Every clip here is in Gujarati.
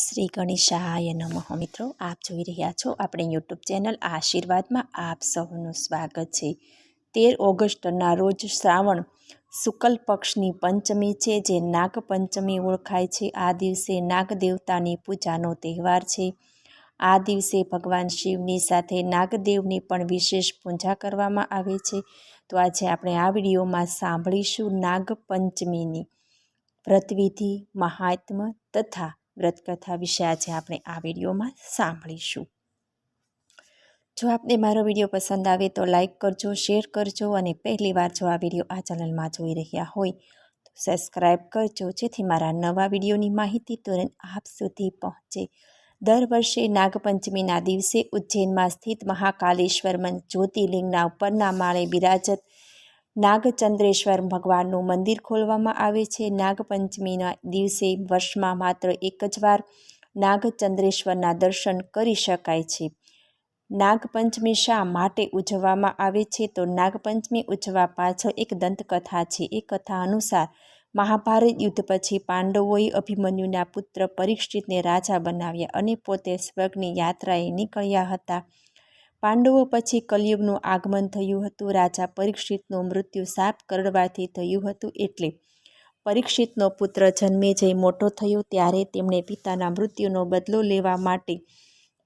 શ્રી ગણેશાય નમઃ મિત્રો, આપ જોઈ રહ્યા છો આપણે યુટ્યુબ ચેનલ આશીર્વાદમાં આપ સૌનું સ્વાગત છે। 13 ઓગસ્ટના રોજ શ્રાવણ શુક્લ પક્ષની પંચમી છે, જે નાગપંચમી ઓળખાય છે। આ દિવસે નાગ દેવતાની પૂજાનો તહેવાર છે। આ દિવસે ભગવાન શિવની સાથે નાગદેવની પણ વિશેષ પૂજા કરવામાં આવે છે। તો આજે આપણે આ વિડીયોમાં સાંભળીશું નાગપંચમીની વ્રતવિધિ, મહાત્મ્ય તથા વ્રતકથા વિશે આજે આપણે આ વિડીયોમાં સાંભળીશું। જો આપને મારો વિડીયો પસંદ આવે તો લાઈક કરજો, શેર કરજો અને પહેલીવાર જો આ વિડીયો આ ચેનલમાં જોઈ રહ્યા હોય તો સબસ્ક્રાઈબ કરજો, જેથી મારા નવા વિડીયોની માહિતી તુરંત આપ સુધી પહોંચે। દર વર્ષે નાગપંચમીના દિવસે ઉજ્જૈનમાં સ્થિત મહાકાલેશ્વર જ્યોતિર્લિંગના ઉપરના માળે બિરાજત નાગચંદ્રેશ્વર ભગવાનનું મંદિર ખોલવામાં આવે છે। નાગપંચમીના દિવસે વર્ષમાં માત્ર એક જ વાર નાગચંદ્રેશ્વરના દર્શન કરી શકાય છે। નાગપંચમી શા માટે ઉજવવામાં આવે છે? તો નાગપંચમી ઉજવવા પાછળ એક દંતકથા છે। એ કથા અનુસાર મહાભારત યુદ્ધ પછી પાંડવોએ અભિમન્યુના પુત્ર પરીક્ષિતને રાજા બનાવ્યા અને પોતે સ્વર્ગની યાત્રાએ નીકળ્યા હતા। પાંડવો પછી કલયુગનું આગમન થયું હતું। રાજા પરીક્ષિતનું મૃત્યુ શાપ કરડવાથી થયું હતું, એટલે પરીક્ષિતનો પુત્ર જન્મેજય મોટો થયો ત્યારે તેમણે પિતાના મૃત્યુનો બદલો લેવા માટે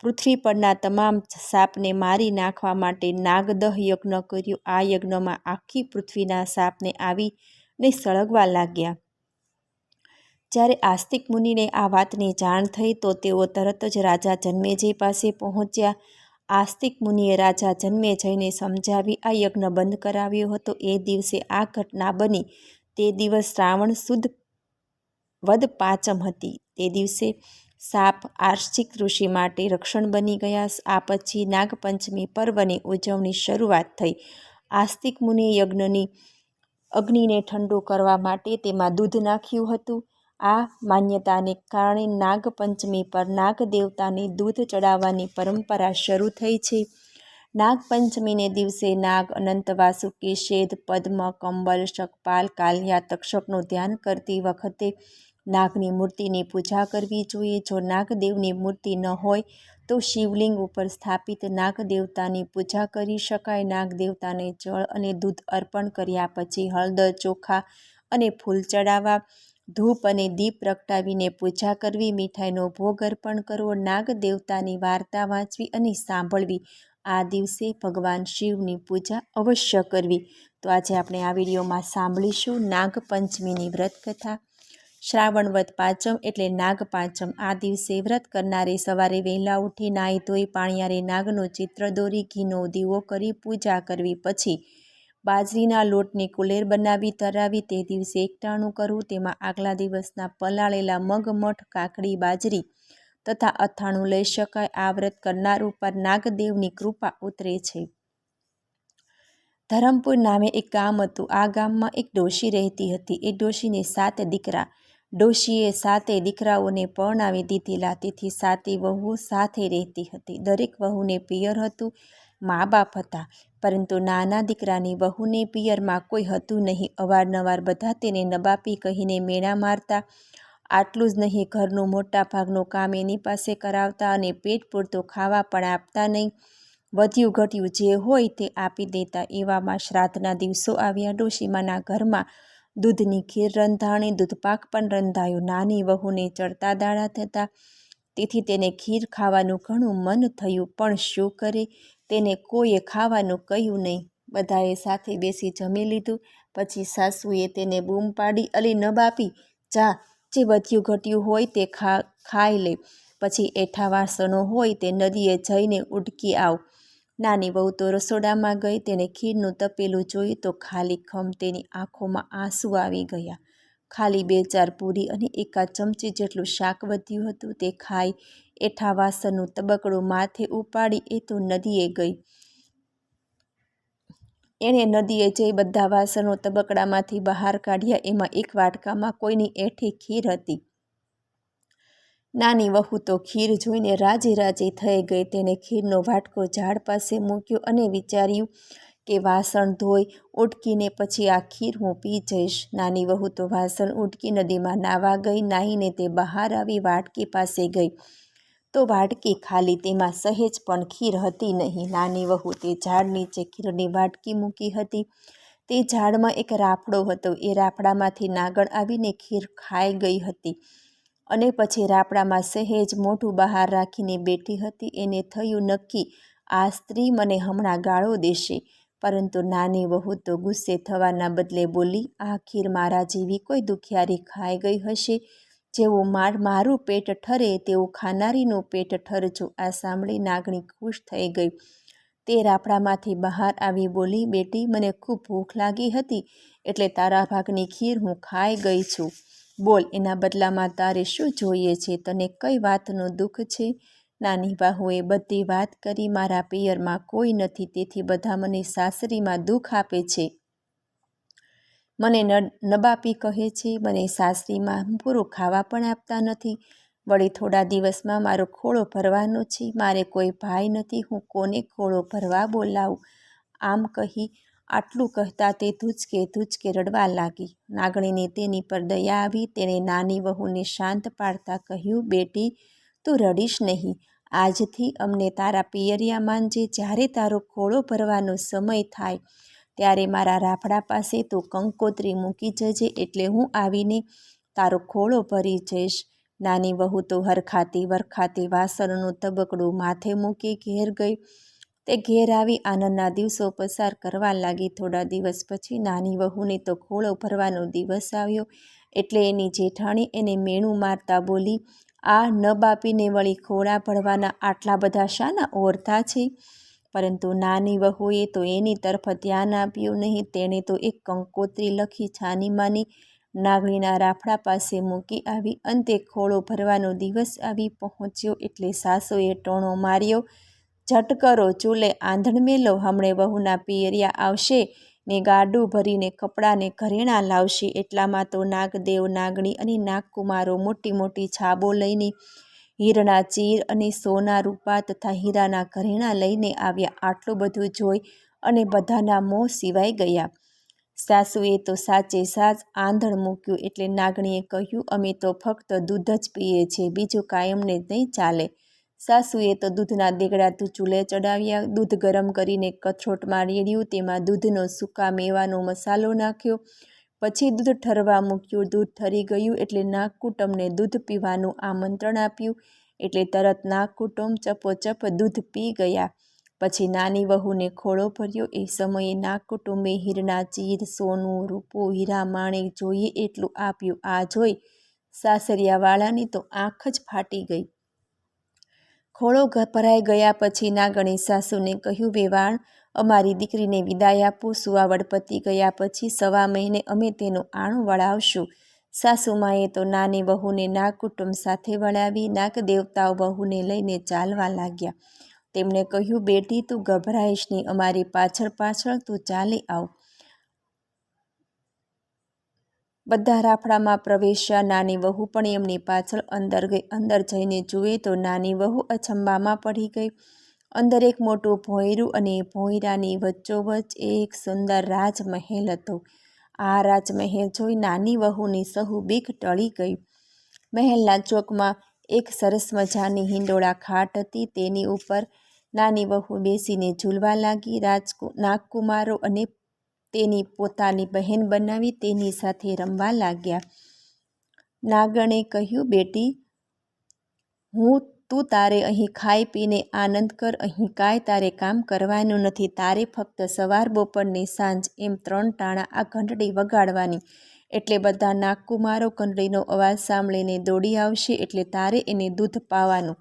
પૃથ્વી પરના તમામ સાપને મારી નાખવા માટે નાગદહ યજ્ઞ કર્યો। આ યજ્ઞમાં આખી પૃથ્વીના સાપને આવીને સળગવા લાગ્યા। જ્યારે આસ્તિક મુનિને આ વાતની જાણ થઈ તો તેઓ તરત જ રાજા જન્મેજય પાસે પહોંચ્યા। આસ્તિક મુનિએ રાજા જન્મેજયને સમજાવી આ યજ્ઞ બંધ કરાવ્યો હતો। એ દિવસે આ ઘટના બની તે દિવસ શ્રાવણ સુદ વદ પાંચમ હતી। તે દિવસે સાપ આસ્તિક ઋષિ માટે રક્ષણ બની ગયા। આ પછી નાગપંચમી પર્વની ઉજવણી શરૂઆત થઈ। આસ્તિક મુનિએ યજ્ઞની અગ્નિને ઠંડુ કરવા માટે તેમાં દૂધ નાખ્યું હતું। આ માન્યતાને કારણે નાગપંચમી પર નાગ દેવતાને દૂધ ચડાવવાની પરંપરા શરૂ થઈ છે। નાગપંચમીને દિવસે નાગ, અનંત, વાસુકી, શેધ, પદ્મ, કંબલ, શકપાલ, કાલિયા, તક્ષકનું ધ્યાન કરતી વખતે નાગની મૂર્તિની પૂજા કરવી જોઈએ। જો નાગદેવની મૂર્તિ ન હોય તો શિવલિંગ ઉપર સ્થાપિત નાગદેવતાની પૂજા કરી શકાય। નાગદેવતાને જળ અને દૂધ અર્પણ કર્યા પછી હળદર, ચોખા અને ફૂલ ચડાવવા, ધૂપ અને દીપ પ્રગટાવીને પૂજા કરવી, મીઠાઈનો ભોગ અર્પણ કરવો, નાગદેવતાની વાર્તા વાંચવી અને સાંભળવી, આ દિવસે ભગવાન શિવની પૂજા અવશ્ય કરવી। તો આજે આપણે આ વિડીયોમાં સાંભળીશું નાગપંચમીની વ્રતકથા। શ્રાવણ વદ પાંચમ એટલે નાગપાંચમ। આ દિવસે વ્રત કરનારે સવારે વહેલા ઉઠી નાહી ધોઈ પાણિયારે નાગનું ચિત્ર દોરી ઘીનો દીવો કરી પૂજા કરવી, પછી બાજરીના લોટની કુલેર બનાવી ધરાવી તે દિવસે એકટાણું કરવું, તેમાં આગલા દિવસના પલાળેલા મગ, મઠ, કાકડી, બાજરી તથા અથાણું લઈ શકાય। આ વ્રત કરનાર ઉપર નાગદેવની કૃપા ઉતરે છે। ધરમપુર નામે એક ગામ હતું। આ ગામમાં એક ડોશી રહેતી હતી। એ ડોશીને 7 દીકરા। ડોશીએ 7 દીકરાઓને પરણાવી દીધેલા, તેથી 7 વહુઓ સાથે રહેતી હતી। દરેક વહુને પિયર હતું, મા બાપ હતા, પરંતુ નાના દીકરાની વહુને પિયરમાં કોઈ હતું નહીં। અવારનવાર બધા તેને નબાપી કહીને મેણા મારતા। આટલું જ નહીં, ઘરનું મોટા ભાગનું કામ એની પાસે કરાવતા અને પેટ પૂરતું ખાવા પણ આપતા નહીં। વધ્યું ઘટ્યું જે હોય તે આપી દેતા। એવામાં શ્રાદ્ધના દિવસો આવ્યા। ડોશીમાના ઘરમાં દૂધની ખીર રંધાણી, દૂધપાક પણ રંધાયો। નાની વહુને ચડતા દાડા થતા, તેથી તેને ખીર ખાવાનું ઘણું મન થયું, પણ શું કરે, તેને કોઈએ ખાવાનું કહ્યું નહીં। બધાએ સાથે બેસી જમી લીધું। પછી સાસુએ તેને બૂમ પાડી, અલી નબાપી, જા, જે વધ્યું ઘટ્યું હોય તે ખાઈ લે, પછી એઠા વાસણો હોય તે નદીએ જઈને ઉટકી આવ। નાની વહુ તો રસોડામાં ગઈ। તેને ખીરનું તપેલું જોયું તો ખાલીખમ તેની આંખોમાં આંસુ આવી ગયા। ખાલી 2-4 પૂરી અને એકાદ ચમચી જેટલું શાક વધ્યું હતું, તે ખાઈ એઠા વાસણનું તબકડું માથે ઉપાડી એ તો નદીએ ગઈ। એણે નદીએ જઈ બધા વાસણો તબકડામાંથી બહાર કાઢ્યા। એમાં એક વાટકામાં કોઈની એઠી ખીર હતી। નાની વહુ તો ખીર જોઈને રાજી રાજી થઈ ગઈ। તેને ખીરનો વાટકો ઝાડ પાસે મૂક્યો અને વિચાર્યું કે વાસણ ધોઈ ઉટકીને પછી આ ખીર હું પી જઈશ. નાની વહુ તો વાસણ ઉટકી નદીમાં નાહવા ગઈ. નાહીને તે બહાર આવી વાટકી પાસે ગઈ તો વાટકી ખાલી, તેમાં સહેજ પણ ખીર હતી નહીં. નાની વહુ તે ઝાડ નીચે ખીરની વાટકી મૂકી હતી. તે ઝાડમાં એક રાફડો હતો. એ રાફડામાંથી નાગણ આવીને ખીર ખાઈ ગઈ હતી અને પછી રાફડામાં સહેજ મોઢું બહાર રાખીને બેઠી હતી. એને થયું નક્કી આ સ્ત્રી મને હમણાં ગાળો દેશે, પરંતુ નાની વહુ તો ગુસ્સે થવાના બદલે બોલી, આ ખીર મારા જેવી કોઈ દુખિયારી ખાઈ ગઈ હશે. જેવું મારું પેટ ઠરે તેવું ખાનારીનું પેટ ઠરજો. આ સાંભળી નાગણી ખુશ થઈ ગઈ. તે રાફડામાંથી બહાર આવી બોલી, બેટી, મને ખૂબ ભૂખ લાગી હતી એટલે તારા ભાગની ખીર હું ખાઈ ગઈ છું. બોલ, એના બદલામાં તારે શું જોઈએ છે? તને કઈ વાતનું દુઃખ છે? નાની વહુએ બધી વાત કરી. મારા પિયરમાં કોઈ નથી, તેથી બધા મને સાસરીમાં દુઃખ આપે છે. મને નબાપી કહે છે. મને સાસરીમાં પૂરું ખાવા પણ આપતા નથી. વળી થોડા દિવસમાં મારો ખોળો ભરવાનો છે. મારે કોઈ ભાઈ નથી, હું કોને ખોળો ભરવા બોલાવું? આમ કહી આટલું કહેતા તે ધૂચકે રડવા લાગી. નાગણીને તેની પર દયા આવી. તેણે નાની વહુને શાંત પાડતા કહ્યું, બેટી, તું રડીશ નહીં. આજથી અમને તારા પિયરિયા માનજે. જ્યારે તારો ખોળો ભરવાનો સમય થાય ત્યારે મારા રાફડા પાસે તું કંકોત્રી મૂકી જજે, એટલે હું આવીને તારો ખોળો ભરી જઈશ. નાની વહુ તો હરખાતી વરખાતી વાસણનું તબકડું માથે મૂકી ઘેર ગઈ. તે ઘેર આવી આનંદના દિવસો પસાર કરવા લાગી. થોડા દિવસ પછી નાની વહુને તો ખોળો ભરવાનો દિવસ આવ્યો એટલે એની જેઠાણી એને મેણું મારતા બોલી, આ નબાપીને વળી ખોળા ભરવાના આટલા બધા શાના ઓરતા છે? પરંતુ નાની વહુએ તો એની તરફ ધ્યાન આપ્યું નહીં. તેણે તો એક કંકોત્રી લખી છાનીમાની નાગણીના રાફડા પાસે મૂકી આવી. અંતે ખોળો ભરવાનો દિવસ આવી પહોંચ્યો એટલે સાસુએ ટોણો માર્યો, ઝટ કરો, ચૂલે આંધણ મેલો, હમણે વહુના પિયરિયા આવશે ને ગાડું ભરીને કપડાને ઘરેણાં લાવશે. એટલામાં તો નાગદેવ, નાગણી અને નાગકુમારો મોટી મોટી છાબો લઈને, હીરના ચીર અને સોના રૂપા તથા હીરાના ઘરેણાં લઈને આવ્યા. આટલું બધું જોઈ અને બધાના મોં સિવાય ગયા. સાસુએ તો સાચે સાચ આંધણ મૂક્યું એટલે નાગણીએ કહ્યું, અમે તો ફક્ત દૂધ જ પીએ છીએ, બીજું કાંઈ અમને નહીં ચાલે. સાસુએ તો દૂધના દેગડા ચૂલે ચડાવ્યા. દૂધ ગરમ કરીને કથરોટમાં રેડ્યું. તેમાં દૂધનો સૂકા મેવાનો મસાલો નાખ્યો. પછી દૂધ ઠરવા મૂક્યું. દૂધ ઠરી ગયું એટલે નાગકુટુંબને દૂધ પીવાનું આમંત્રણ આપ્યું. એટલે તરત નાગકુટુંબ ચપોચપ દૂધ પી ગયા. પછી નાની વહુને ખોળો ભર્યો. એ સમયે નાગકુટુંબે હીરના ચીર, સોનું, રૂપું, હીરા માણેક જોઈએ એટલું આપ્યું. આ જોઈ સાસરિયાવાળાની તો આંખ જ ફાટી ગઈ. ખોળો ભરાઈ ગયા પછી નાગણે સાસુને કહ્યું, વેવાણ, અમારી દીકરીને વિદાય આપો. સુવાવડ પતી ગયા પછી 1.25 મહિને અમે તેનું આણું વળાવશું. સાસુમાએ તો નાની વહુને નાગકુટુંબ સાથે વળાવી. નાગદેવતાઓ વહુને લઈને ચાલવા લાગ્યા. તેમણે કહ્યું, બેટી, તું ગભરાઈશ નહીં, અમારી પાછળ પાછળ તું ચાલી આવ. બધા રાફડામાં પ્રવેશ્યા. નાની વહુ પણ એમની પાછળ અંદર ગઈ. અંદર જઈને જુએ તો નાની વહુ અચંબામાં પડી ગઈ. અંદર એક મોટું ભોંયરું અને ભોંયરાની વચ્ચોવચ્ચ એક સુંદર રાજમહેલ હતો. આ રાજમહેલ જોઈ નાની વહુની સહુ બીક ટળી ગઈ. મહેલના ચોકમાં એક સરસ મજાની હિંડોળા ખાટ હતી. તેની ઉપર નાની વહુ બેસીને ઝૂલવા લાગી. નાગકુમારો અને તેની પોતાની બહેન બનાવી તેની સાથે રમવા લાગ્યા. નાગણે કહ્યું, બેટી, તું તારે અહીં ખાઈ પીને આનંદ કર. અહીં કાંઈ તારે કામ કરવાનું નથી. તારે ફક્ત સવાર, બપોર ને સાંજ એમ 3 ટાણા આ ઘંટડી વગાડવાની. એટલે બધા નાગકુમારો ઘંટડીનો અવાજ સાંભળીને દોડી આવશે. એટલે તારે એને દૂધ પાવાનું.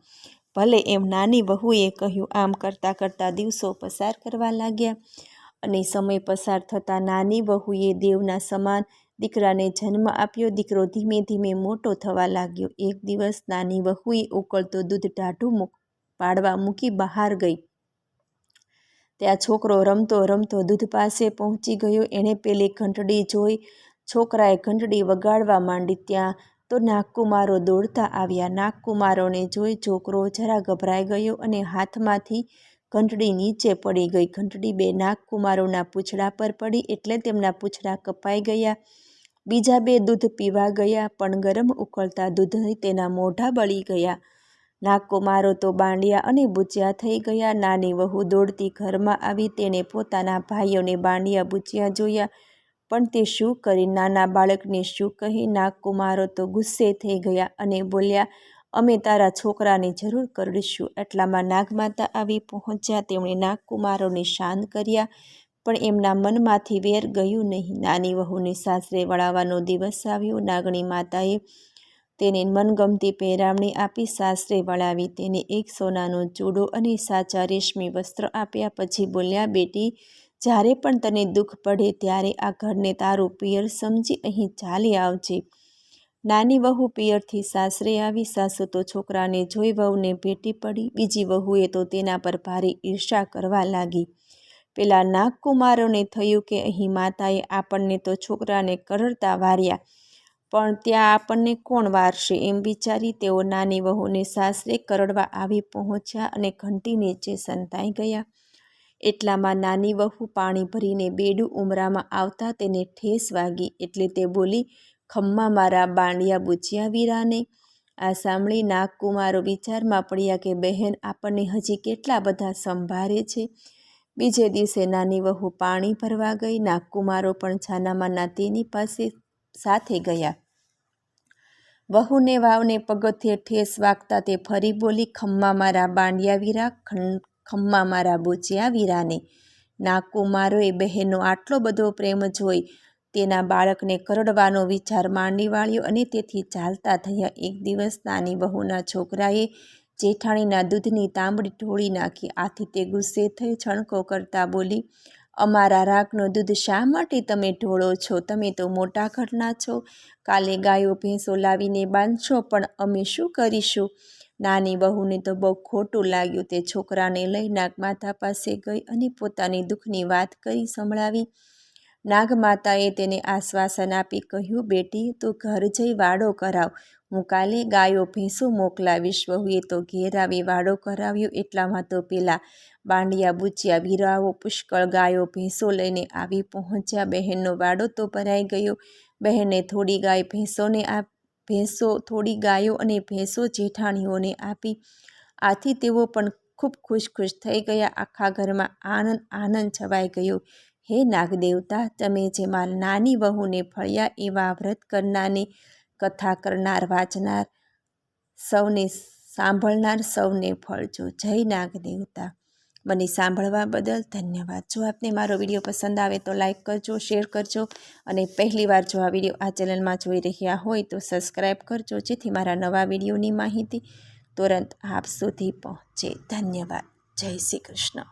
ભલે, એમ નાની વહુએ કહ્યું. આમ કરતાં કરતાં દિવસો પસાર કરવા લાગ્યા અને સમય પસાર થતાં નાની વહુએ દેવના સમાન દીકરાને જન્મ આપ્યો. દીકરો ધીમે ધીમે મોટો થવા લાગ્યો. એક દિવસ નાની વહુએ ઉકળતો દૂધ ટાઢું પાડવા મૂકી બહાર ગઈ. ત્યાં છોકરો રમતો રમતો દૂધ પાસે પહોંચી ગયો. એણે પેલી ઘંટડી જોઈ. છોકરાએ ઘંટડી વગાડવા માંડી. ત્યાં તો નાગકુમારો દોડતા આવ્યા. નાગકુમારોને જોઈ છોકરો જરા ગભરાઈ ગયો અને હાથમાંથી ઘંટડી નીચે પડી ગઈ. ઘંટડી બે નાગકુમારોના પૂંછડા પર પડી એટલે તેમના પૂંછડા કપાઈ ગયા. બીજા બે દૂધ પીવા ગયા, પણ ગરમ ઉકળતા દૂધથી તેના મોઢા બળી ગયા. નાગકુમારો તો બાંડિયા અને બુચિયા થઈ ગયા. નાની વહુ દોડતી ઘરમાં આવી. તેણે પોતાના ભાઈઓને બાંડિયા બુચિયા જોયા, પણ તે શું કરી, નાના બાળકને શું કહી? નાગકુમારો તો ગુસ્સે થઈ ગયા અને બોલ્યા, અમે તારા છોકરાને જરૂર કરડીશું. એટલામાં નાગમાતા આવી પહોંચ્યા. તેમણે નાગકુમારોને શાંત કર્યા, પણ એમના મનમાંથી વેર ગયું નહીં. નાની વહુને સાસરે વળાવવાનો દિવસ આવ્યો. નાગણી માતાએ તેને મનગમતી પહેરામણી આપી સાસરે વળાવી. તેને એક સોનાનો ચૂડો અને સાચા રેશમી વસ્ત્ર આપ્યા. પછી બોલ્યા, બેટી, જ્યારે પણ તને દુઃખ પડે ત્યારે આ ઘરને તારું પિયર સમજી અહીં ચાલી આવજે. નાની વહુ પિયરથી સાસરે આવી. સાસુ તો છોકરાને જોઈ વહુને ભેટી પડી. બીજી વહુએ તો તેના પર ભારે ઈર્ષા કરવા લાગી. પેલા નાગકુમારોને થયું કે અહીં માતાએ આપણને તો છોકરાને કરડતા વાર્યા, પણ ત્યાં આપણને કોણ વારશે? એમ વિચારી તેઓ નાની વહુને સાસરે કરડવા આવી પહોંચ્યા અને ઘંટી નીચે સંતાઈ ગયા. એટલામાં નાની વહુ પાણી ભરીને બેડું ઉમરામાં આવતા તેને ઠેસ વાગી. એટલે તે બોલી, ખમ્મા મારા બાંડિયા બુચિયા વીરાને. આ સાંભળી નાગકુમારો વિચારમાં પડ્યા કે બહેન આપણને હજી કેટલા બધા સંભાળે છે. બીજે દિવસે નાની વહુ પાણી ભરવા ગઈ. નાગકુમારો પણ છાનામાના તેની પાસે સાથે ગયા. વહુને વાવને પગથિયે ઠેસ વાગતા તે ફરી બોલી, ખમ્મા મારા બાંડિયા વીરા, ખમ્મા મારા બુચિયા વીરાને. નાગકુમારોએ બહેનનો આટલો બધો પ્રેમ જોઈ તેના બાળકને કરડવાનો વિચાર માંડી વાળ્યો અને તેથી ચાલતા થયા. એક દિવસ નાની વહુના છોકરાએ જેઠાણીના દૂધની તાંબડી ઢોળી નાખી. આથી તે ગુસ્સે થઈ છણકો કરતા બોલી, અમારા રાખનું દૂધ શા માટે તમે ઢોળો છો? તમે તો મોટા ઘરના છો. કાલે ગાયો ભેંસો લાવીને બાંધશો, પણ અમે શું કરીશું? નાની વહુને તો બહુ ખોટું લાગ્યું. તે છોકરાને લઈ નાગમાતા પાસે ગઈ અને પોતાની દુઃખની વાત કરી સંભળાવી. નાગમાતાએ તેને આશ્વાસન આપી કહ્યું, બેટી, તું ઘર જઈ વાડો કરાવ. હું કાલે ગાયો ભેંસો મોકલાવીશ. વહુએ તો ઘેર આવી વાડો કરાવ્યો. એટલામાં તો પેલા બાંડિયા બુચિયા વીરાઓ પુષ્કળ ગાયો ભેંસો લઈને આવી પહોંચ્યા. બહેનનો વાડો તો ભરાઈ ગયો. બહેને થોડી ગાયો અને ભેંસો જેઠાણીઓને આપી. આથી તેઓ પણ ખૂબ ખુશ થઈ ગયા. આખા ઘરમાં આનંદ છવાઈ ગયો. હે નાગદેવતા, તમે જેમાં નાની વહુને ફળ્યા એવા વ્રત કરનારને, કથા કરનાર, વાંચનાર, સૌને સાંભળનાર સૌને ફળજો. જય નાગદેવતા. મને સાંભળવા બદલ ધન્યવાદ. જો આપને મારો વિડીયો પસંદ આવે તો લાઈક કરજો, શેર કરજો અને પહેલીવાર જો આ વિડીયો આ ચેનલમાં જોઈ રહ્યા હોય તો સબસ્ક્રાઈબ કરજો, જેથી મારા નવા વિડીયોની માહિતી તુરંત આપ સુધી પહોંચે. ધન્યવાદ. જય શ્રી કૃષ્ણ.